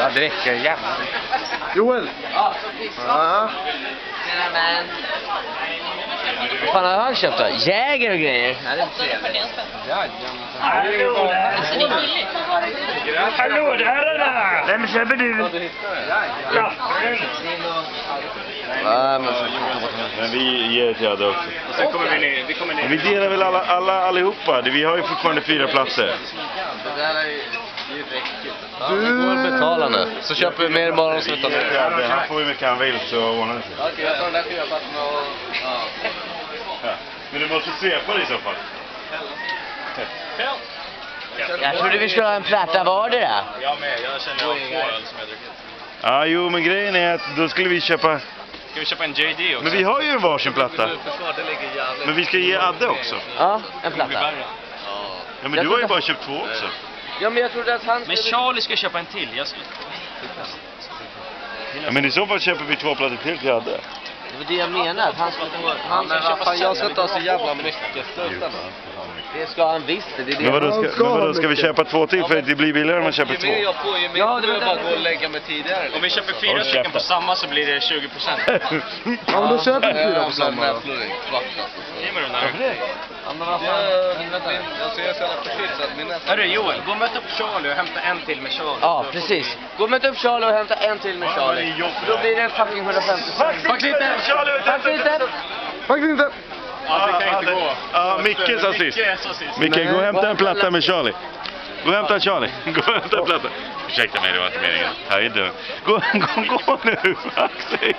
Ja, det räcker jämt. Joel! Ja. Vad fan har han köpt då? Jäger och grejer? Ja, det är trevligt. Hallå där! Vem köper du? Men vi ger till Adde också. Och sen kommer vi ner. Vi delar väl allihopa. Vi har ju fortfarande 4 platser. Det där är ju räckligt. Ja, vi får betala nu. Så köper vi mer imorgon så utan det. Han får ju mycket han vill så ordnar det sig. Okej, jag tar den där skivan och... Ja. Men du måste svepa det i så fall. Jag trodde vi skulle ha en platta vardera. Jag med, jag känner av 2 öl som jag dricker. Ja, jo, men grejen är att då skulle vi köpa... Ska vi köpa en JD också? Men vi har ju en varsin platta. Men vi ska ge Adde också. Ja, en platta. Ja, men du har ju bara köpt 2 också. Ja, men jag trodde att han Men Charlie ska köpa en till. Ja, men i så fall köper vi 2 plattor till Adde. Det var det jag menar, att han skulle få... Han ska köpa jag ska ta så jävla mycket stötta. Det ska han visst, det är det. Men vadå, ska vi köpa 2 till för det blir billigare om man köper 2? Ja, det var bara gå och lägga mig tidigare. Om vi köper 4 stycken på samma så blir det 20%. Ja, men då köper vi 4 på samma. Ge mig den där. Hörru Joel, gå och möta upp Charlie och hämta en till med Charlie. Ja, precis. Gå och möta upp Charlie och hämta en till med Charlie. Då blir det fucking 150. Tack inte! Tack inte! Tack inte! Ja, det kan inte gå. Ja, Micke sa sist. Micke, gå och hämta en platta med Charlie. Gå och hämta Charlie. Gå och hämta en platta. Ursäkta mig, det var inte meningen. Här är inte. Gå nu, Axel.